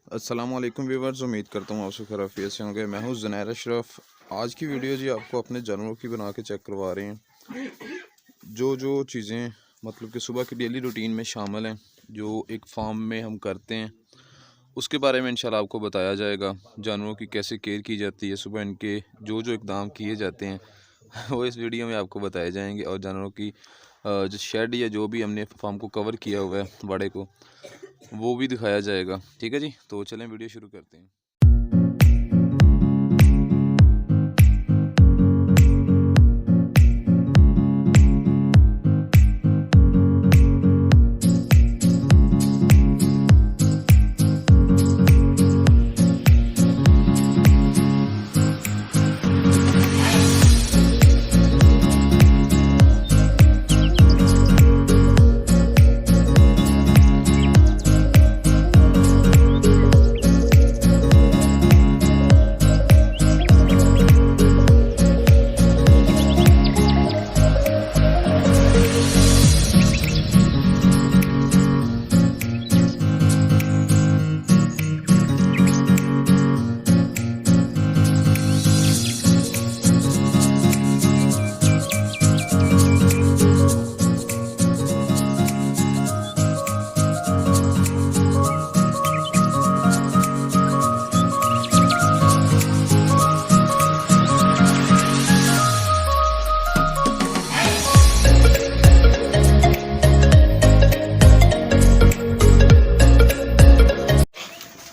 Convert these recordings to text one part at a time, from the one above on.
अस्सलाम वालेकुम व्यूवर्स, उम्मीद करता हूँ आप सब खैरियत से होंगे। मैं हूँ ज़ुनैर अशरफ। आज की वीडियो जी आपको अपने जानवरों की बना के चेक करवा रहे हैं। जो चीज़ें मतलब कि सुबह की डेली रूटीन में शामिल हैं, जो एक फार्म में हम करते हैं, उसके बारे में इंशाल्लाह आपको बताया जाएगा। जानवरों की कैसे केयर की जाती है, सुबह इनके जो इक़दाम किए जाते हैं वो इस वीडियो में आपको बताए जाएंगे। और जानवरों की जो शेड या जो भी हमने फार्म को कवर किया हुआ है बाड़े को, वो भी दिखाया जाएगा। ठीक है जी, तो चलें वीडियो शुरू करते हैं।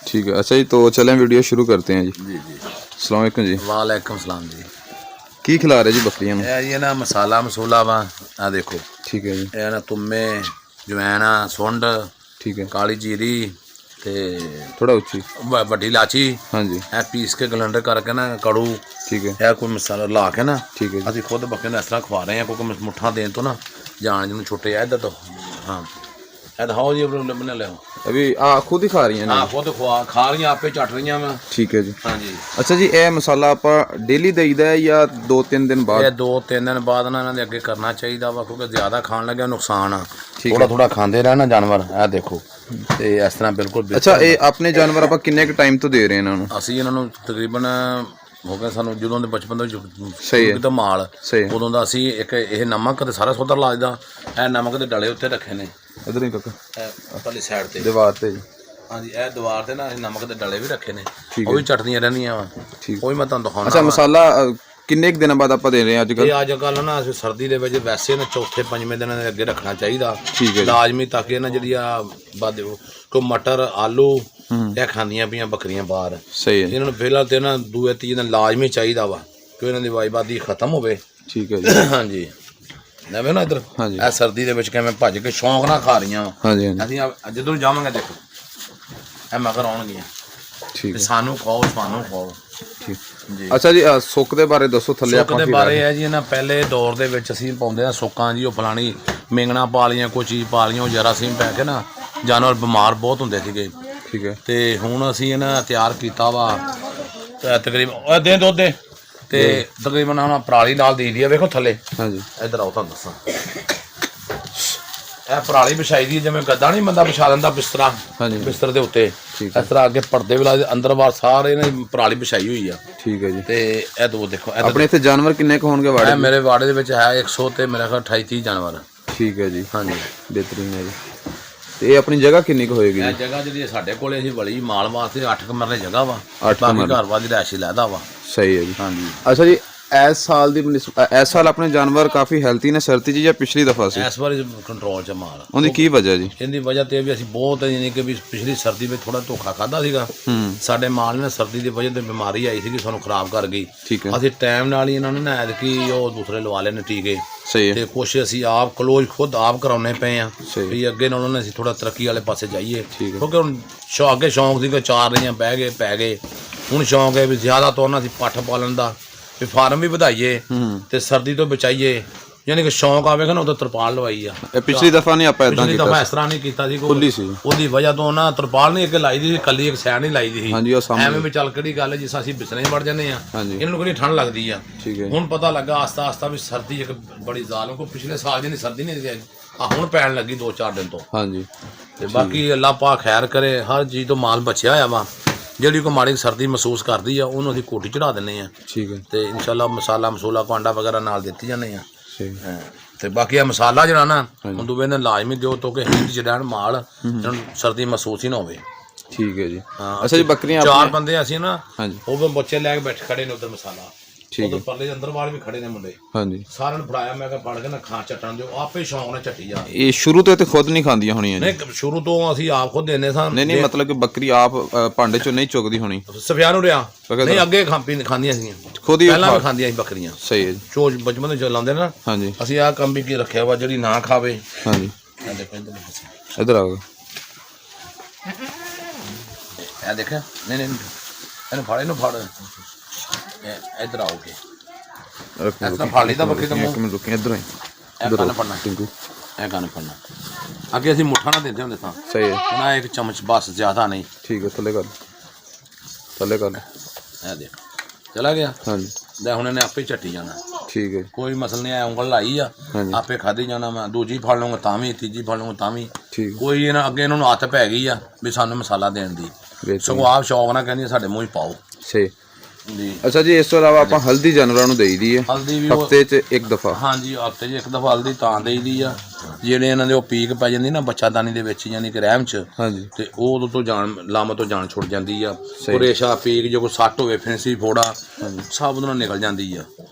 ठीक है, अच्छा जी, तो चलें वीडियो शुरू करते हैं जी। जी। अस्सलाम वालेकुम जी। वालेकुम सलाम जी। की खिला रहे जी बकरियां में? ये ना मसाला मसूला वा आ देखो। ठीक है जी। ये ना तुम्बे जवैन सुंड, ठीक है, काली जीरी ते थोड़ा उच्ची, बड़ी इलाची। हाँ जी, है पीस के गलंडर करके ना कड़ू। ठीक है, है कोई मसाला ला के ना, ठीक है जी। असं खुद बकरे ने इस तरह खवा रहे हैं क्योंकि मुठा देन तो ना जान जिन्होंने छुट्टे है इधर तो। हाँ दिखाओ जी, बना लो। अभी खुद ही खा रही हैं? हाँ खुद खा रही आपे चट रही मैं। ठीक है जी। हाँ जी। अच्छा जी, ये मसाला आप डेली देईदा है या 2-3 दिन बाद? ये 2-3 दिन बाद ना इन्होंने अगे करना चाहिए वा, क्योंकि ज्यादा खान लगे नुकसान आ। ठीक थोड़ा है। थोड़ा खाते रहना जानवर। है देखो ते इस तरह बिल्कुल। अच्छा, ये अपने जानवर आप किन्ने टाइम तो दे रहे हैं इन्होंने? ਅਸੀਂ ਇਹਨਾਂ ਨੂੰ ਤਕਰੀਬਨ ਹੋ ਗਿਆ ਸਾਨੂੰ ਜਦੋਂ ਦੇ ਬਚਪਨ ਤੋਂ ਸਹੀ ਹੈ। ਤਾਂ ਮਾਲ ਸਹੀ ਹੈ। ਉਦੋਂ ਦਾ ਅਸੀਂ ਇੱਕ ਇਹ ਨਮਕ ਤੇ ਸਾਰਾ ਸੌਦਾ ਲਾ ਦਿੱਤਾ। ਇਹ ਨਮਕ ਦੇ ਡਲੇ ਉੱਤੇ ਰੱਖੇ ਨੇ इधर ही काका, ਪਰਲੀ ਸਾਈਡ ਤੇ दीवार पे जी। ਹਾਂਜੀ। ਇਹ ਦੀਵਾਰ ਤੇ ਨਾ ਅਸੀਂ ਨਮਕ ਦੇ ਡਲੇ ਵੀ ਰੱਖੇ ਨੇ, ਠੀਕ ਉਹ ਵੀ ਚਟਦੀਆਂ ਰਹਿੰਦੀਆਂ ਵਾ। ठीक। ਉਹ ਵੀ ਮੈਂ ਤੁਹਾਨੂੰ ਦਿਖਾਉਣਾ। अच्छा, मसाला किन्ने दिन बाद आप दे रहे हैं अजकल? ਇਹ ਅੱਜ ਕੱਲ੍ਹ ਨਾ ਅਸੀਂ ਸਰਦੀ ਦੇ ਵਿੱਚ ਵੈਸੇ ਨਾ ਚੌਥੇ ਪੰਜਵੇਂ ਦਿਨ ਦੇ ਅੱਗੇ ਰੱਖਣਾ ਚਾਹੀਦਾ ਠੀਕ ਹੈ ਜੀ। ਲਾਜ਼ਮੀ, ਤਾਂ ਕਿ ਨਾ ਜਿਹੜੀ ਆ ਬਾਦ ਕੋ ਮਟਰ ਆਲੂ ਇਹ ਖਾਂਦੀਆਂ ਪਈਆਂ ਬੱਕਰੀਆਂ ਬਾਹਰ। सही है, ਇਹਨਾਂ ਨੂੰ ਫਿਲਹਾਲ ਤੇ ਨਾ ਦੂਏ ਤੀਜੇ ਦਿਨ ਲਾਜ਼ਮੀ ਚਾਹੀਦਾ ਵਾ ਕਿ ਇਹਨਾਂ ਦੀ ਵਾਈਬਾਦੀ ਖਤਮ ਹੋਵੇ। ठीक है जी। ਹਾਂਜੀ ਨਵੇਂ ਨਾ ਇੱਧਰ हाँ जी, ਇਹ ਸਰਦੀ ਦੇ ਵਿੱਚ ਕਿਵੇਂ ਭੱਜ ਕੇ ਸ਼ੌਂਕ ਨਾਲ ਖਾ ਰਹੀਆਂ। हाँ जी, हाँ जी, ਅਸੀਂ ਜਦੋਂ ਜਾਵਾਂਗੇ ਦੇਖੋ ਇਹ ਮਗਰ ਆਉਣਗੀਆਂ ठीक ਤੇ है, ਸਾਨੂੰ ਖਾਓ ਸਾਨੂੰ ਖਾਓ ठीक। ਜੀ। अच्छा जी, सुख के बारे दसो थल्ले ਸੁੱਕ आप ਦੇ ਬਾਰੇ ਹੈ ਜੀ ਨਾ, ਪਹਿਲੇ ਦੌਰ ਦੇ ਵਿੱਚ ਅਸੀਂ ਪਾਉਂਦੇ ਆ ਸੁੱਕਾਂ ਜੀ, ਉਹ ਫਲਾਣੀ ਮੇਂਗਣਾ ਪਾ ਲਈਆਂ, ਕੋਈ ਚੀਜ਼ ਪਾ ਲਈਆਂ, ਉਹ ਜਰਾਸੀਮ ਪੈ ਕੇ ਨਾ ਜਾਨਵਰ ਬਿਮਾਰ ਬਹੁਤ ਹੁੰਦੇ ਸੀਗੇ। ठीक है, ਤੇ ਹੁਣ ਅਸੀਂ ਇਹਨਾਂ ਤਿਆਰ ਕੀਤਾ ਵਾ ਤੇ ਤਕਰੀਬਨ ਦੇ ਦੁੱਧ ਦੇ ਤੇ ਤਕਰੀਬਨ ਹੁਣ ਪਰਾਲੀ ਨਾਲ ਦੇ ਦੀ ਆ। ਵੇਖੋ ਥੱਲੇ हाँ जी, ਇੱਧਰ ਆਓ ਤੁਹਾਨੂੰ ਦੱਸਾਂ। ਇਹ ਪਰਾਲੀ ਵਿਛਾਈ ਦੀ, ਜਿਵੇਂ ਗੱਦਾ ਨਹੀਂ ਬੰਦਾ ਵਿਛਾ ਲੈਂਦਾ ਬਿਸਤਰਾ, हाँ जी, ਬਿਸਤਰ ਦੇ ਉੱਤੇ ਠੀਕ ਹੈ। ਇਸ ਤਰ੍ਹਾਂ ਅੱਗੇ ਪਰਦੇ ਵੀ ਲਾਏ, ਅੰਦਰ ਬਾਹਰ ਸਾਰੇ ਨੇ ਪਰਾਲੀ ਵਿਛਾਈ ਹੋਈ ਆ। ठीक है जी। ਤੇ ਇਹ ਦੋ ਦੇਖੋ अपने इतने जानवर किन्ने क होणगे वाड़े? ਇਹ ਮੇਰੇ ਵਾੜੇ ਦੇ ਵਿੱਚ ਹੈ 100 ਤੇ ਮੇਰੇ ਖਿਆਲ 28-30 ਜਾਨਵਰ। ठीक है जी, ਹਾਂਜੀ। बेहतरीन है जी। तो ये अपनी जगह किन्नी क होएगी ਇਹ जी? ਜਗ੍ਹਾ ਜਿਹੜੀ ਸਾਡੇ ਕੋਲੇ ਅਸੀਂ ਵਲੀ ਮਾਲ ਵਾਸਤੇ 8 ਕਮਰੇ ਜਗ੍ਹਾ ਵਾ। 8 ਬਾਕੀ ਕਮਰੇ। ਘਰ ਵਾਦੀ ਰੈਸ਼ੀ ਲੈਦਾ ਵਾ। सही है जी। ਹਾਂਜੀ। अच्छा जी, इस साल दी इस साल अपने जानवर काफी हेल्थी ने सर्दी जी या पिछली दफा से? ਇਸ ਵਾਰੀ ਕੰਟਰੋਲ ਚ ਮਾਲ। उनकी की वजह जी? ਇਹਦੀ ਵਜ੍ਹਾ ਤੇ ਵੀ ਅਸੀਂ ਬਹੁਤ ਯਾਨੀ ਕਿ ਵੀ ਪਿਛਲੀ ਸਰਦੀ ਵਿੱਚ ਥੋੜਾ ਧੋਖਾ ਖਾਦਾ ਸੀਗਾ। ਸਾਡੇ ਮਾਲ ਨੇ ਸਰਦੀ ਦੀ ਵਜ੍ਹਾ ਤੇ ਬਿਮਾਰੀ ਆਈ ਸੀਗੀ, ਸਾਨੂੰ ਖਰਾਬ ਕਰ ਗਈ। ठीक है, ਅਸੀਂ ਟਾਈਮ ਨਾਲ ਹੀ ਇਹਨਾਂ ਨੇ ਨਾ ਐਤਕੀ ਉਹ ਦੂਸਰੇ ਲਵਾ ਲਏ ਨੇ ਟੀਕੇ। सही है, ਤੇ ਕੁਛ ਅਸੀਂ ਆਪ ਕਲੋਜ਼ ਖੁਦ ਆਪ ਕਰਾਉਣੇ ਪਏ ਆ ਸਹੀ। ਵੀ ਅੱਗੇ ਨਾਲੋਂ ਨਾ ਅਸੀਂ ਥੋੜਾ ਤਰੱਕੀ ਵਾਲੇ ਪਾਸੇ ਜਾਈਏ। ਠੀਕ ਹੈ। ਕਿਉਂਕਿ ਹੁਣ ਅੱਗੇ ਸ਼ੌਂਕ ਸੀਗਾ, ਚਾਰ ਰਹੀਆਂ ਬਹਿ ਗਏ ਪੈ ਗਏ। ਹੁਣ ਸ਼ੌਂਕ ਹੈ ਵੀ ਜ਼ਿਆਦਾ ਤੋਂ ਨਾ ਅਸੀਂ ਪੱਠ ਪਾਲਣ ਦਾ, ਵੀ ਫਾਰਮ ਵੀ ਵਧਾਈਏ ਤੇ ਸਰਦੀ ਤੋਂ ਬਚਾਈਏ। ਯਾਨੀ ਕਿ ਸ਼ੌਂਕ ਆਵੇਗਾ ਨਾ ਉਦੋਂ ਤਰਪਾਲ ਲਵਾਈ ਆ। पिछली दफा नहीं आप इदा ਪਿਛਲੀ कीता? ਦਫਾ ਇਸ ਤਰ੍ਹਾਂ ਨਹੀਂ ਕੀਤਾ ਸੀ, खुली सी। ਉਹਦੀ ਵਜ੍ਹਾ ਤੋਂ ਨਾ ਤਰਪਾਲ ਨਹੀਂ ਅੱਗੇ ਲਾਈ ਦੀ ਸੀ, ਕੱਲੀ ਇੱਕ ਸਾਈਡ ਨਹੀਂ ਲਾਈ ਦੀ ਸੀ। हाँ जी, वो सामने। ਐਵੇਂ ਵੀ ਚੱਲ ਕਿਹੜੀ ਗੱਲ ਹੈ, ਜਿਸ ਅਸੀਂ ਬਿਸਰੇ ਵੜ ਜਾਂਦੇ ਆ। हाँ जी, ਇਹਨਾਂ ਨੂੰ ਕਿਹੜੀ ਠੰਡ ਲੱਗਦੀ ਆ। ठीक है, ਹੁਣ ਪਤਾ ਲੱਗਾ ਆਸਤਾ ਆਸਤਾ ਵੀ ਸਰਦੀ ਇੱਕ ਬੜੀ ਜ਼ਾਲਮ ਕੋ ਪਿਛਲੇ ਸਾਲ ਜਿਹੀ ਸਰਦੀ ਨਹੀਂ ਸੀ। ਆ ਹੁਣ ਪੈਣ ਲੱਗੀ 2-4 ਦਿਨ ਤੋਂ। ਹਾਂਜੀ ਤੇ ਬਾਕੀ ਅੱਲਾ ਪਾਕ ਖੈਰ ਕਰੇ, ਹਰ ਚੀਜ਼ ਤੋਂ ਮਾਲ ਬਚਿਆ ਹੋਇਆ ਵਾ। ਜਿਹੜੀ ਕੋਈ ਮਾੜੀ ਸਰਦੀ ਮਹਿਸੂਸ ਕਰਦੀ ਆ ਉਹਨੂੰ ਅਸੀਂ ਕੋਟੀ ਚੜਾ ਦਿੰਦੇ ਆ ਠੀਕ ਹੈ ਤੇ ਇਨਸ਼ਾਅੱਲਾ ਮਸਾਲਾ ਕਾਂਡਾ ਵਗੈਰਾ ਨਾਲ ਦਿੱਤੀ ਜਾਂਦੇ ਆ। ਸਹੀ ਤੇ ਬਾਕੀ ਆ ਮਸਾਲਾ ਜਿਹੜਾ ਨਾ ਹੁਣ ਦੂਵੇ ਨੇ ਲਾਜ਼ਮੀ ਦਿਓ ਤਾਂ ਕਿ ਹੀਟ ਚ ਰਹਿਣ ਮਾਲ, ਇਹਨਾਂ ਨੂੰ ਸਰਦੀ ਮਹਿਸੂਸ ਹੀ ਨਾ ਹੋਵੇ। ਠੀਕ ਹੈ ਜੀ। ਹਾਂ ਅੱਛਾ ਜੀ ਬੱਕਰੀਆਂ 4 ਬੰਦੇ ਅਸੀਂ ਨਾ, ਹਾਂਜੀ ਉਹ ਬੱਚੇ ਲੈ ਕੇ ਬੈਠ ਖੜੇ ਨੇ ਉਧਰ ਮਸਾਲਾ, ਠੀਕ ਉਧਰ ਪਰਲੇ ਅੰਦਰ ਬਾਹਰ ਵੀ ਖੜੇ ਨੇ ਮੁੰਡੇ, ਹਾਂਜੀ ਸਾਰਿਆਂ ਨੂੰ ਫੜਾਇਆ। ਮੈਂ ਕਿਹਾ ਫੜ ਕੇ ਨਾ ਖਾ ਚੱਟਣ ਦਿਓ, ਆਪੇ ਸ਼ੌਂਕ ਨਾਲ ਚੱਟੀ ਜਾ। ਇਹ ਸ਼ੁਰੂ ਤੋਂ ਤੇ ਖੁਦ ਨਹੀਂ ਖਾਂਦੀਆਂ ਹੋਣੀਆਂ ਜੀ? ਨਹੀਂ ਸ਼ੁਰੂ ਤੋਂ ਅਸੀਂ ਆਪ ਖੁਦ ਦਿੰਦੇ ਸਾਂ। ਨਹੀਂ ਮਤਲਬ ਕਿ ਬੱਕਰੀ ਆਪ ਭਾਂਡੇ ਚੋਂ ਨਹੀਂ ਚੁੱਕਦੀ ਹੋਣੀ? ਸਫਿਆ ਨੂੰ ਰਿਆ ਨਹੀਂ, ਅੱਗੇ ਖਾਂਦੀਆਂ ਸੀਗੀਆਂ, ਖੁਦ ਹੀ ਪਹਿਲਾਂ ਵੀ ਖਾਂਦੀਆਂ ਸੀ ਬੱਕਰੀਆਂ। ਸਹੀ ਹੈ ਜੀ। ਚੋਜ ਬਚਪਨ ਤੋਂ ਲਾਉਂਦੇ ਨਾ। ਹਾਂਜੀ ਅਸੀਂ ਆਹ ਕੰਮ ਵੀ ਕੀ ਰੱਖਿਆ ਵਾ, ਜਿਹੜੀ ਨਾ ਖਾਵੇ। ਹਾਂਜੀ ਇਹ ਦੇਖੋ ਇੱਧਰ ਆਓ। ਇਹ ਦੇਖ, ਨਹੀਂ ਇਹਨੂੰ ਫੜ, ਇਹਨੂੰ ਫੜ, ਇੱਧਰ ਆਓਗੇ ਰੱਖੋ ਇਸ ਤਰ੍ਹਾਂ ਫੜ ਲਈ ਤਾਂ ਬੱਕਰੀ ਦਾ ਮੂੰਹ। ਇੱਕ ਮਿੰਟ ਰੁਕੀ, ਇੱਧਰੋਂ ਹੀ ਇਹ ਕੰਨ ਫੜਨਾ, ਟਿੰਕੂ ਇਹ ਕੰਨ ਫੜਨਾ। ਅੱਗੇ ਅਸੀਂ ਮੁੱਠਾ ਨਾ ਦਿੰਦੇ ਹੁੰਦੇ ਸਾਂ। ਸਹੀ ਹੈ। ਹੁਣ ਆਹ 1 ਚਮਚ ਬਸ, ਜ਼ਿਆਦਾ ਨਹੀਂ। ਠੀਕ ਹੈ ਥੱਲੇ ਕਰ, ਥੱਲੇ ਕਰ। ਇਹ ਦੇਖ ਚਲਾ ਗਿਆ। ਹਾਂਜੀ ਲੈ ਹੁਣ ਇਹਨੇ ਆਪੇ ਝੱਟੀ ਜਾਣਾ, ਠੀਕ ਹੈ ਕੋਈ ਮਸਲ ਨਹੀਂ। ਆ ਉਂਗਲ ਲਾਈ ਆ, ਹਾਂਜੀ ਆਪੇ ਖਾਧੀ ਜਾਣਾ। ਮੈਂ ਦੂਜੀ ਫੜ ਲਵਾਂਗਾ ਤਾਂ ਵੀ, ਤੀਜੀ ਫੜ ਲਵਾਂਗਾ ਤਾਂ ਵੀ। ਠੀਕ ਕੋਈ ਇਹਨਾਂ ਅੱਗੇ ਇਹਨਾਂ ਨੂੰ ਹੱਥ ਪੈ ਗਈ ਆ ਵੀ ਸਾਨੂੰ ਮਸਾਲਾ ਦੇਣ ਦੀ, ਹੈ। ਸਗੋਂ ਆਪ ਸ਼ੌਕ ਨਾਲ ਕਹਿੰਦੀ ਸਾਡੇ ਮੂੰਹ 'ਚ ਪਾਓ ਸਹੀ। ਜੀ। ਅੱਛਾ ਜੀ ਇਸ ਤੋਂ ਇਲਾਵਾ ਆਪਾਂ ਹਲਦੀ ਜਾਨਵਰਾਂ ਨੂੰ ਦੇਈਦੀ ਹੈ ਹਲਦੀ ਵੀ ਹਫਤੇ 'ਚ ਇੱਕ ਦਫਾ? ਹਾਂਜੀ ਹਫਤੇ 'ਚ ਇੱਕ ਦਫਾ ਹਲਦੀ ਤਾਂ ਦੇਈਦੀ ਆ, ਜਿਹੜੇ ਇਹਨਾਂ ਦੇ ਉਹ ਪੀਕ ਪੈ ਜਾਂਦੀ ਨਾ ਬੱਚਾਦਾਨੀ ਦੇ ਵਿੱਚ, ਯਾਨੀ ਕਿ ਰਹਿਮ 'ਚ, ਹਾਂਜੀ ਤੇ ਉਹ ਉਦੋਂ ਤੋਂ ਜਾਨ ਲਾਮਤ ਤੋਂ ਜਾਨ ਛੁੱਟ ਜਾਂਦੀ ਆ। ਰੇਸ਼ਾ ਪੀਕ ਜੋ ਕੋਈ ਸੱਟ ਹੋਵੇ, ਫਿੰਸੀ ਫੋੜਾ, ਸਭ ਉਹਦੇ ਨਾਲ ਨਿਕਲ ਜਾਂਦੀ ਆ।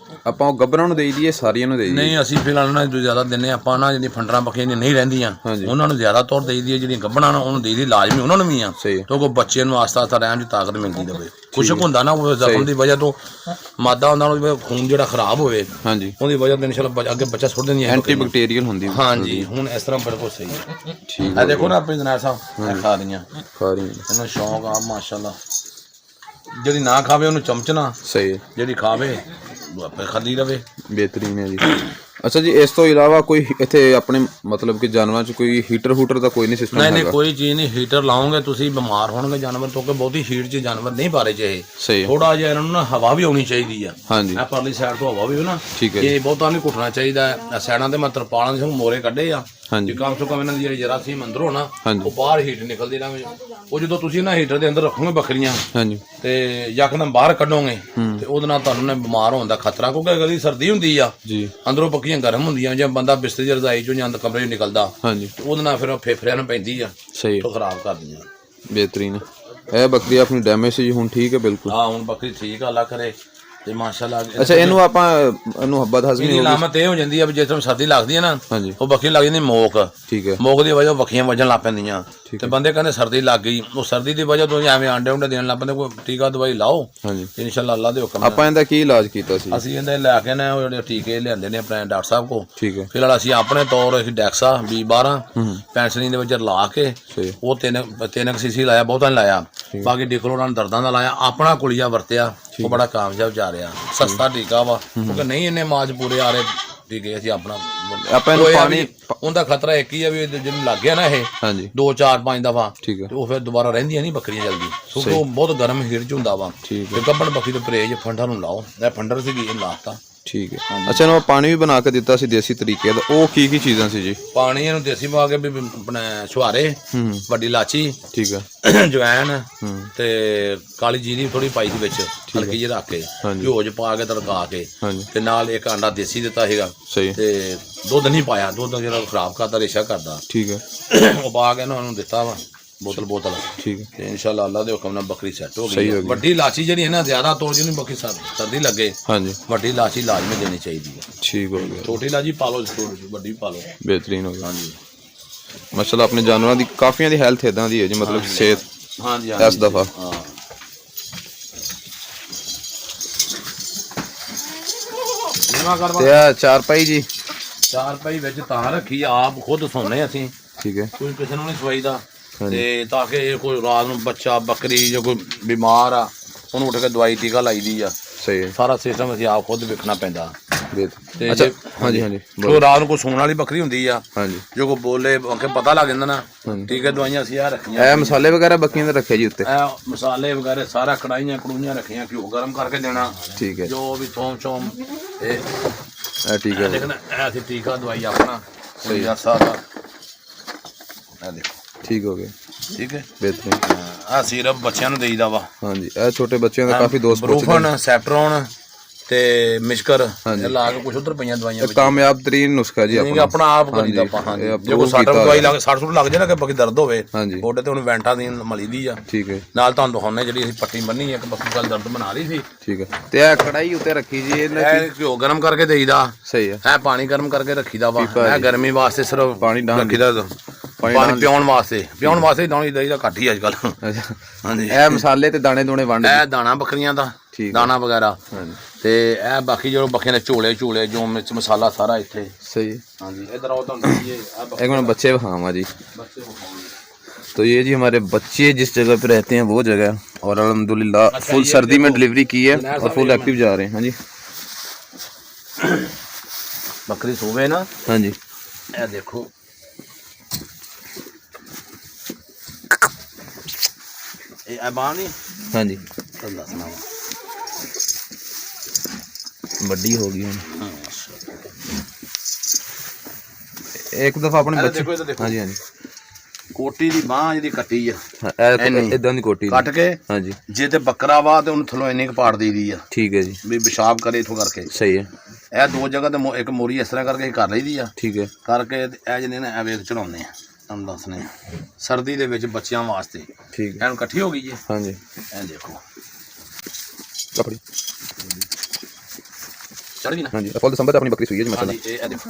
ਆਪਾਂ ਉਹ ਗੱਭਰਾਂ ਨੂੰ ਦੇਈਦੀ ਹੈ ਸਾਰੀਆਂ ਨੂੰ ਦੇਈਦੀ? ਨਹੀਂ ਅਸੀਂ ਫਿਲਹਾਲ ਉਹਨਾਂ ਨੂੰ ਜ਼ਿਆਦਾ ਦਿੰਦੇ ਆਪਾਂ ਨਾ, ਜਿਹੜੀ ਫੰਡਰਾਂ ਬੱਕੀਆਂ ਨਹੀਂ ਰਹਿੰਦੀਆਂ ਉਹਨਾਂ ਨੂੰ ਜ਼ਿਆਦਾ ਤੌਰ ਦੇਈਦੀ ਹੈ। ਜਿਹੜੀਆਂ ਗੱਭਣਾਂ ਨਾ ਉਹਨੂੰ ਦੇਈਦੀ ਲਾਜ਼ਮੀ, ਉਹਨਾਂ ਨੂੰ ਵੀ ਆ, ਕਿਉਂਕਿ ਬੱਚੇ ਨੂੰ ਆਸਤਾ ਆਸਤਾ ਰਹਿਣ 'ਚ ਤਾਕਤ ਮਿਲਦੀ ਰਹੇ। ਖੁਸ਼ਕ ਹੁੰਦਾ ਨਾ ਉਹ ਜ਼ਖਮ ਦੀ ਵਜ੍ਹਾ ਤੋਂ, ਮਾਦਾ ਹੁੰਦਾ ਉਹ ਖੂਨ ਜਿਹੜਾ ਖਰਾਬ ਹੋਵੇ, ਹਾਂਜੀ ਉਹਦੀ ਵਜ੍ਹਾ ਤੋਂ ਇਨਸ਼ਾਅੱਲਾ ਅੱਗੇ ਬੱਚਾ ਸੁੱਟ ਦਿੰਦੀ ਹੈ, ਐਂਟੀ ਬੈਕਟੀਰੀਅਲ ਹੁੰਦੀ। ਹਾਂਜੀ ਹੁਣ ਇਸ ਤਰ੍ਹਾਂ ਬਿਲਕੁਲ ਸਹੀ ਹੈ। ਠੀਕ ਹੈ ਦੇਖੋ ਨਾ ਆਪਣੇ ਜਨਾਬ ਸਾਹਿਬ ਖਾ ਰਹੀਆਂ, ਇਹਨਾਂ ਸ਼ੌਂਕ ਆ ਮਾਸ਼ਾਅੱਲਾ। ਜਿਹੜੀ ਨਾ ਖਾਵੇ ਉਹਨੂੰ ਚਮਚਣਾ, ਸਹੀ, ਜਿਹੜੀ ਖਾਵੇ ਆਪੇ ਖਾਂਦੀ ਰਵੇ, ਬਿਹਤਰੀਨ ਹੈ ਜੀ। ਅੱਛਾ ਜੀ ਇਸ ਤੋਂ ਇਲਾਵਾ ਕੋਈ ਇੱਥੇ ਆਪਣੇ ਮਤਲਬ ਕਿ ਜਾਨਵਰਾਂ 'ਚ ਕੋਈ ਹੀਟਰ ਦਾ ਕੋਈ ਨਹੀਂ ਸਿਸਟਮ? ਨਹੀਂ ਕੋਈ ਚੀਜ਼ ਨਹੀਂ। ਹੀਟਰ ਲਾਓਗੇ ਤੁਸੀਂ ਬਿਮਾਰ ਹੋਣਗੇ ਜਾਨਵਰ, ਕਿਉਂਕਿ ਬਹੁਤੀ ਹੀਟ 'ਚ ਜਾਨਵਰ ਨਹੀਂ ਪਾਰੇ ਚਾਹੇ। ਸਹੀ, ਥੋੜਾ ਜਿਹਾ ਇਹਨਾਂ ਨੂੰ ਨਾ ਹਵਾ ਵੀ ਆਉਣੀ ਚਾਹੀਦੀ ਆ। ਹਾਂਜੀ ਇਹ ਪਰਲੀ ਸਾਈਡ ਤੋਂ ਹਵਾ ਵੀ ਨਾ, ਠੀਕ ਹੈ, ਇਹ ਬਹੁਤਾ ਨਹੀਂ ਘੁੱਟਣਾ ਚਾਹੀਦਾ। ਸਾਈਡਾਂ ਤੇ ਮੈਂ ਤਰਪਾਲਾਂ ਦੇ ਮੋਰੇ ਕੱਢੇ ਆ, ਹਾਂਜੀ, ਕਮ ਤੋਂ ਕਮ ਇਹਨਾਂ ਦੀ ਜਿਹੜੀ ਜਰਾਸੀਮ ਅੰਦਰੋਂ ਨਾ ਉਹ ਬਾਹਰ ਹੀਟ ਨਿਕਲਦੀ ਨਾ, ਉਹ ਜਦੋਂ ਤੁਸੀਂ ਨਾ ਹੀਟਰ ਦੇ ਅੰਦਰ ਰੱਖੋਗੇ ਬੱਕਰੀਆਂ, ਹਾਂਜੀ, ਤੇ ਯਕਦਮ ਬਾਹਰ ਕੱਢੋਗੇ ਤੇ ਉਹਦੇ ਨਾਲ ਤੁਹਾਨੂੰ ਨਾ ਬਿਮਾਰ ਹੋਣ ਦਾ ਖਤਰਾ, ਕਿਉਂਕਿ ਅਗਲੀ ਸਰਦੀ ਹੁੰਦੀ ਆ ਜੀ, ਅੰਦਰੋਂ ਬੱਕਰੀਆਂ ਗਰਮ ਹੁੰਦੀਆਂ, ਜੇ ਬੰਦਾ ਬਿਸਤਰੇ 'ਚ ਰਜ਼ਾਈ 'ਚੋਂ ਜਾਂ ਅੰਦਰ ਕਮਰੇ 'ਚ ਨਿਕਲਦਾ, ਹਾਂਜੀ, ਉਹਦੇ ਨਾਲ ਫਿਰ ਫੇਫੜਿਆਂ ਨੂੰ ਪੈਂਦੀ ਆ, ਸਹੀ, ਉਹ ਖਰਾਬ ਕਰਦੀਆਂ। ਬਿਹਤਰੀਨ। ਇਹ ਬੱਕਰੀ ਆਪਣੀ ਡੈਮੇਜ ਸੀ ਹੁਣ ਠੀਕ ਹੈ ਬਿਲਕੁਲ? ਹਾਂ ਹੁਣ ਬੱਕਰੀ ਠੀਕ ਆ, ਅੱਲਾ ਕਰੇ ਤੇ ਮਾਸ਼ਾਅੱਲਾ। ਅੱਛਾ ਇਹਨੂੰ ਆਪਾਂ ਇਹਨੂੰ ਹੱਬਤ ਹਜ਼ਮੀ ਦੀ ਅਲਾਮਤ ਇਹ ਹੋ ਜਾਂਦੀ ਆ ਵੀ ਜਿਸ ਤਰ੍ਹਾਂ ਸਰਦੀ ਲੱਗਦੀ ਹੈ ਨਾ, ਹਾਂਜੀ, ਉਹ ਬੱਕਰੀ ਲੱਗ ਜਾਂਦੀ ਮੋਕ, ਠੀਕ ਹੈ, ਮੋਕ ਦੀ ਵਜ੍ਹਾ ਬੱਕੀਆਂ ਵੱਜਣ ਲੱਗ ਪੈਂਦੀਆਂ, ਤੇ ਬੰਦੇ ਕਹਿੰਦੇ ਸਰਦੀ ਲੱਗ ਗਈ, ਉਹ ਸਰਦੀ ਦੀ ਵਜ੍ਹਾ ਤੋਂ ਐਵੇਂ ਆਂਡੇ ਉਂਡੇ ਦੇਣ ਲੱਗ ਪੈਂਦੇ। ਕੋਈ ਟੀਕਾ ਦਵਾਈ ਲਾਓ, ਹਾਂਜੀ, ਇਨਸ਼ਾਅੱਲਾ ਅੱਲਾ ਦੇ ਹੁਕਮ। ਆਪਾਂ ਇਹਦਾ ਕੀ ਇਲਾਜ ਕੀਤਾ ਸੀ? ਅਸੀਂ ਇਹਦੇ ਲੈ ਕੇ ਨਾ ਜਿਹੜੇ ਟੀਕੇ ਲਿਆਂਦੇ ਨੇ ਆਪਣੇ ਡਾਕਟਰ ਸਾਹਿਬ ਕੋ, ਠੀਕ ਹੈ, ਫਿਲਹਾਲ ਅਸੀਂ ਆਪਣੇ ਤੌਰ ਅਸੀਂ ਡੈਕਸਾ B12 ਪੈਂਸਲੀਨ ਦੇ ਵਿੱਚ ਲਾ ਕੇ ਉਹ 3 ਸੀਸੀ ਲਾਇਆ, ਬਹੁਤਾ ਨਹੀਂ ਲਾਇਆ, ਬਾਕੀ ਡਿਕਲੋਰਾਨ ਦਰਦਾਂ ਦਾ ਲਾਇਆ, ਆਪਣਾ ਕੁਲੀਆ ਵਰਤਿਆ, ਉਹ ਬੜਾ ਕਾਮਯਾਬ ਜਾ ਰਿਹਾ, ਸਸਤਾ ਟੀਕਾ ਵਾ, ਕਿਉਂਕਿ ਨਹੀਂ ਇੰਨੇ ਮਾਜ ਪੂਰੇ ਆ ਰਹੇ ਟੀਕੇ। ਅਸੀਂ ਆਪਣਾ ਪਾਣੀ ਉਹਦਾ ਖਤਰਾ ਇੱਕ ਹੀ ਆ ਵੀ ਜਿਹਨੂੰ ਲੱਗ ਗਿਆ ਨਾ ਇਹ 2 4 5 ਦਫਾ, ਉਹ ਫਿਰ ਦੁਬਾਰਾ ਰਹਿੰਦੀਆਂ ਨਹੀਂ ਬੱਕਰੀਆਂ ਜਲਦੀ, ਕਿਉਂਕਿ ਉਹ ਬਹੁਤ ਗਰਮ ਹੀਟ 'ਚ ਹੁੰਦਾ ਵਾ। ਤੇ ਗੱਭਣ ਬੱਕਰੀ ਤੋਂ ਪਰਹੇਜ, ਫੰਡਰ ਨੂੰ ਲਾਓ, ਇਹ ਫੰਡਰ ਸੀਗੀ ਇਹ ਲਾਤਾ, ਠੀਕ ਹੈ। ਅੱਛਾ ਇਹਨੂੰ ਪਾਣੀ ਵੀ ਬਣਾ ਕੇ ਦਿੱਤਾ ਸੀ ਦੇਸੀ ਤਰੀਕੇ ਦਾ, ਉਹ ਕੀ ਕੀ ਚੀਜ਼ਾਂ ਸੀ ਜੀ? ਪਾਣੀ ਇਹਨੂੰ ਦੇਸੀ ਪਾ ਕੇ ਵੀ ਆਪਣੇ ਛੁਹਾਰੇ, ਵੱਡੀ ਇਲਾਚੀ, ਠੀਕ ਹੈ, ਜਵੈਣ ਤੇ ਕਾਲੀ ਜੀਰੀ ਥੋੜੀ ਪਾਈ ਸੀ ਵਿੱਚ, ਹਲਕੀ ਜਿਹੀ ਰੱਖ ਕੇ ਘਿਓ 'ਚ ਪਾ ਕੇ ਤੜਕਾ ਕੇ, ਤੇ ਨਾਲ ਇੱਕ ਆਂਡਾ ਦੇਸੀ ਦਿੱਤਾ ਸੀਗਾ, ਤੇ ਦੁੱਧ ਨਹੀਂ ਪਾਇਆ, ਦੁੱਧ ਜਿਹੜਾ ਖਰਾਬ ਕਰਦਾ, ਰੇਸ਼ਾ ਕਰਦਾ, ਠੀਕ ਹੈ, ਉਹ ਪਾ ਕੇ ਉਹਨੂੰ ਦਿੱਤਾ ਵਾ ਬੋਤਲ, ਠੀਕ ਹੈ, ਤੇ ਇਨਸ਼ਾਅੱਲਾ ਅੱਲਾ ਦੇ ਹੁਕਮ ਨਾਲ ਬੱਕਰੀ ਸੈੱਟ ਹੋ ਗਈ। ਵੱਡੀ ਇਲਾਚੀ ਜਿਹੜੀ ਹੈ ਨਾ ਜ਼ਿਆਦਾ ਤੋੜ ਜਿਹਨੂੰ ਬੱਕਰੀ ਸਰਦੀ ਲੱਗੇ, ਹਾਂਜੀ, ਵੱਡੀ ਇਲਾਚੀ ਲਾਜ਼ਮੀ ਦੇਣੀ ਚਾਹੀਦੀ ਹੈ, ਠੀਕ ਹੋ ਗਿਆ। ਛੋਟੀ ਇਲਾਚੀ ਪਾ ਲਓ, ਵੱਡੀ ਪਾ ਲਓ, ਬਿਹਤਰੀਨ ਹੋ ਗਿਆ। ਹਾਂਜੀ ਮਾਸ਼ਾਅੱਲਾ ਆਪਣੇ ਜਾਨਵਰਾਂ ਦੀ ਕਾਫੀਆਂ ਦੀ ਹੈਲਥ ਇਦਾਂ ਦੀ ਹੈ ਜੀ, ਮਤਲਬ ਸਿਹਤ, ਹਾਂਜੀ ਇਸ ਦਫਾ ਤੇ ਚਾਰਪਾਈ ਜੀ, ਚਾਰਪਾਈ ਵਿੱਚ ਤਾਂ ਰੱਖੀ ਆਪ ਖੁਦ ਸੌਂਦੇ ਅਸੀਂ, ਠੀਕ ਹੈ, ਕੋਈ ਕਿਸੇ ਨੂੰ ਨਹੀਂ ਸਵਾਈਦਾ, ਤੇ ਤਾਂ ਕਿ ਕੋਈ ਰਾਤ ਨੂੰ ਬੱਚਾ ਬੱਕਰੀ ਜੋ ਕੋਈ ਬਿਮਾਰ ਆ ਉਹਨੂੰ ਉੱਠ ਕੇ ਦਵਾਈ ਟੀਕਾ ਲਾਈਦੀ ਆ, ਸਹੀ, ਸਾਰਾ ਸਿਸਟਮ ਅਸੀਂ ਆਪ ਖੁਦ ਵੇਖਣਾ ਪੈਂਦਾ। ਅੱਛਾ ਹਾਂਜੀ ਹਾਂਜੀ, ਜੋ ਰਾਤ ਨੂੰ ਕੋਈ ਸੌਣ ਵਾਲੀ ਬੱਕਰੀ ਹੁੰਦੀ ਆ, ਹਾਂਜੀ, ਜੋ ਕੋਈ ਬੋਲੇ ਪਤਾ ਲੱਗ ਜਾਂਦਾ ਨਾ, ਠੀਕ ਹੈ, ਦਵਾਈਆਂ ਅਸੀਂ ਆ ਰੱਖੀਆਂ। ਇਹ ਮਸਾਲੇ ਵਗੈਰਾ ਬੱਕਰੀਆਂ ਦੇ ਰੱਖੇ ਜੀ ਉੱਤੇ? ਇਹ ਮਸਾਲੇ ਵਗੈਰਾ ਸਾਰਾ ਕੜਾਈਆਂ ਕੜੂਈਆਂ ਰੱਖੀਆਂ, ਘਿਓ ਗਰਮ ਕਰਕੇ ਦੇਣਾ, ਠੀਕ ਹੈ, ਜੋ ਵੀ ਥੋਮ ਇਹ ਠੀਕ ਹੈ। ਲੇਕਿਨ ਇਹ ਅਸੀਂ ਟੀਕਾ ਦਵਾਈ ਆਪਣਾ ਸਹੀ ਆ ਸਾਰਾ ਇਹ ਦੇਖੋ ਠੀਕ ਹੋ ਗਿਆ, ਠੀਕ ਹੈ। ਬਿਹਤਰੀਨ। ਆ ਸਿਰਫ ਬੱਚਿਆਂ ਨੂੰ ਦੇਈਦਾ ਵਾ। ਹਾਂਜੀ, ਇਹ ਛੋਟੇ ਬੱਚਿਆਂ ਦਾ ਕਾਫੀ ਦੋਸਤ ਪੁੱਛਦੇ ਬਰੂਫਨ, ਸੈਪਟਰੋਨ ਤੇ ਮਿਸ਼ਕਰ ਇਹ ਲਾ ਕੇ ਕੁਝ ਉਧਰ ਪਈਆਂ ਦਵਾਈਆਂ ਵਿੱਚ। ਕਾਮਯਾਬ ਤਰੀਨ ਨੁਸਖਾ ਜੀ ਨਹੀਂ ਆਪਣਾ ਆਪ ਕਰੀਦਾ ਆਪਾਂ। ਹਾਂਜੀ, ਜੇ ਕੋਈ ਸੱਟ ਦਵਾਈ ਲੱਗ 60 ਲੱਗ ਜਾਏ ਨਾ ਕਿ ਬਾਕੀ ਦਰਦ ਹੋਵੇ ਉਹਦੇ ਤੇ ਹੁਣ ਵੈਂਟਾ ਦੀ ਮਲੀ ਦੀ ਆ। ਠੀਕ ਹੈ, ਨਾਲ ਤੁਹਾਨੂੰ ਦਿਖਾਉਣੇ ਜਿਹੜੀ ਅਸੀਂ ਪੱਟੀ ਬੰਨੀ ਇੱਕ ਬਾਕੀ ਗੱਲ ਦਰਦ ਬਣਾ ਰਹੀ ਸੀ। ਠੀਕ ਹੈ। ਤੇ ਇਹ ਕੜਾਈ ਉੱਤੇ ਰੱਖੀ ਜੀ, ਇਹ ਘਿਓ ਗਰਮ ਕਰਕੇ ਦੇਈਦਾ। ਸਹੀ ਹੈ। ਇਹ ਪਾਣੀ ਗਰਮ ਕਰਕੇ ਰੱਖੀਦਾ ਵਾ। ਇਹ ਗਰਮੀ ਵਾਸਤੇ ਸਿਰਫ ਪਾਣੀ ਰੱਖੀਦਾ, ਪਾਣੀ ਪਿਉਣ ਵਾਸਤੇ ਦਾਣੀ ਦਈਦਾ ਘੱਟ ਹੀ ਅੱਜ ਕੱਲ। ਹਾਂਜੀ, ਇਹ ਮਸਾਲੇ ਤੇ ਦਾਣੇ ਦੂਣੇ ਵੰਡ, ਇਹ ਦਾਣਾ ਬੱਕਰੀਆਂ ਦਾ ਦਾਣਾ ਵਗੈਰਾ ਤੇ ਇਹ ਬਾਕੀ ਜੋ ਬੱਕਰੀਆਂ ਦੇ ਝੋਲੇ ਜੋ ਮਿਰਚ ਮਸਾਲਾ ਸਾਰਾ ਇੱਥੇ। ਸਹੀ। ਹਾਂਜੀ, इधर आओ तो एक मिनट बच्चे हाँ जी। तो ये जी हमारे बच्चे जिस जगह पे रहते हैं वो जगह, और अल्हम्दुलिल्लाह फुल सर्दी में डिलीवरी की है और फुल एक्टिव जा रहे हैं। हाँ जी, बकरी सोवे ना। हाँ जी, ये देखो ये बानी। हाँ जी, अल्लाह सुनाओ बड़ी होगी। एक दफा अपने बच्चे, हाँ जी, हाँ जी, ਕੋਟੀ ਦੀ ਬਾਹ ਜਿਹਦੀ ਕੱਟੀ ਆ ਇਦਾਂ ਦੀ ਕੋਟੀ ਕੱਟ ਕੇ। हाँ जी, ਜੇ ਤੇ ਬੱਕਰਾ ਵਾ ਤੇ ਉਹਨੂੰ ਥਲੋਂ ਇੰਨੀ ਕੁ ਪਾੜ ਦੇਈਦੀ ਆ ठीक है जी, ਵੀ ਪਿਸ਼ਾਬ ਕਰੇ ਇਥੋਂ ਕਰਕੇ। सही है, ਇਹ ਦੋ ਜਗ੍ਹਾ ਤੇ ਇੱਕ ਮੋਰੀ ਇਸ ਤਰ੍ਹਾਂ ਕਰਕੇ ਕਰ ਲਈਦੀ ਆ। ठीक है, ਕਰਕੇ ਤੇ ਇਹ ਜਿਹਨੇ ਨਾ ਇਹ ਵੇਖ ਚੜਾਉਂਦੇ ਆ। ਤੁਹਾਨੂੰ ਦੱਸਨੇ ਆ ਸਰਦੀ ਦੇ ਵਿੱਚ ਬੱਚਿਆਂ ਵਾਸਤੇ ठीक है। ਇਹਨੂੰ ਇਕੱਠੀ ਹੋ ਗਈ ਜੀ। हाँ जी, ਇਹ ਦੇਖੋ कपड़ी, ਚੜ ਗਈ ਨਾ। हाँ जी, फुल दिसंबर अपनी बकरी सुई है जी माशाल्लाह। ਹਾਂਜੀ, ਇਹ ਦੇਖੋ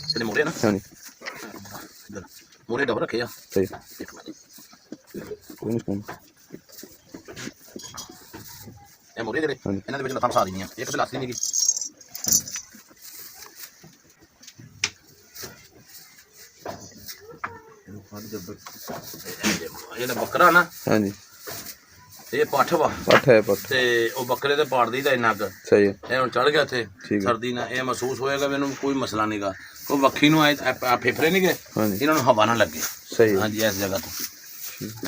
ਇਹਦੇ ਮੋਰੇ ਨਾ। हाँ जी, ਮੋਰੇ ਡਬ ਰੱਖੇ ਆ। सही, ਇੱਕ ਮਿੰਟ, कोई नहीं सुन, ਇਹ ਮੋਰੇ ਜਿਹੜੇ ਹਾਂਜੀ। ਇਹਨਾਂ ਦੇ ਵਿੱਚ ਲੱਤਾਂ ਫਸਾ ਦਿੱਤੀਆਂ, ਇੱਕ ਤੇ ਲੱਤ ਨਹੀਂ ਗਈ। ਇਹ ਬੱਕਰਾ ਨਾ, हाँ जी, ਇਹ ਪੱਠ ਵਾ पट है पट, ਤੇ ਉਹ ਬੱਕਰੇ ਤੇ ਪਾੜ ਦਈਦਾ ਇੰਨਾ ਕੁ। सही है, ਇਹ ਹੁਣ ਚੜ ਗਿਆ ਇੱਥੇ ਠੀਕ ਹੈ। ਸਰਦੀ ਨਾਲ ਇਹ ਮਹਿਸੂਸ ਹੋਏਗਾ ਮੈਨੂੰ ਕੋਈ ਮਸਲਾ ਨਹੀਂਗਾ। ਉਹ ਵੱਖੀ ਨੂੰ ਫੇਫੜੇ ਨਹੀਂ ਗਏ, ਹਾਂਜੀ, ਇਹਨਾਂ ਨੂੰ ਹਵਾ ਨਾ ਲੱਗੇ। सही है, ਹਾਂਜੀ, ਇਸ ਜਗ੍ਹਾ ਤੋਂ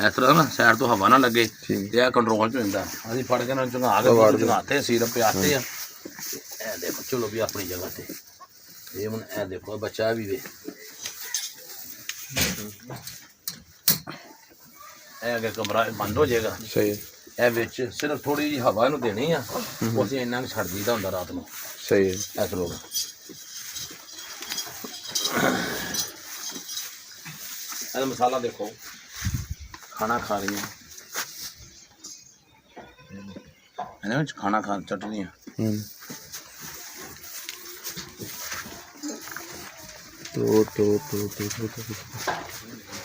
ਇਸ ਤਰ੍ਹਾਂ ਨਾ ਸਾਈਡ ਤੋਂ ਹਵਾ ਨਾ ਲੱਗੇ ਠੀਕ ਤੇ ਇਹ ਕੰਟਰੋਲ ਚ ਹੋ ਜਾਂਦਾ। ਅਸੀਂ ਫੜ ਕੇ ਨਾਲ ਝੰਗਾ ਕੇ ਝੰਗਾਤੇ ਸੀਰਪ ਪਿਆਤੇ ਆ। ਇਹ ਦੇਖੋ ਚਲੋ ਵੀ ਆਪਣੀ ਜਗ੍ਹਾ ਤੇ। ਇਹ ਹੁਣ ਇਹ ਦੇਖੋ ਬੱਚਾ ਵੀ ਵੇ ਇਹ ਅੱਗੇ ਕਮਰਾ ਬੰਦ ਹੋ ਜਾਏਗਾ। सही है, ਇਹ ਵਿੱਚ ਸਿਰਫ ਥੋੜੀ ਜਿਹੀ ਹਵਾ ਇਹਨੂੰ ਦੇਣੀ ਆ। ਉਹ ਅਸੀਂ ਇੰਨਾ ਕੁ ਛੱਡ ਦਈਦਾ ਹੁੰਦਾ ਰਾਤ ਨੂੰ। सही है, ਇਸ ਲੋਕ ਇਹ ਮਸਾਲਾ ਦੇਖੋ ਖਾਣਾ ਖਾ ਰਹੀਆਂ ਇਹਦੇ ਵਿੱਚ ਖਾਣਾ ਖਾ ਚਟਨੀਆਂ।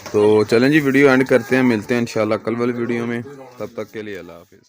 तो चलें जी, वीडियो एंड करते हैं, मिलते हैं इंशाल्लाह कल वाली वीडियो में। तब तक के लिए अल्लाह हाफिज़।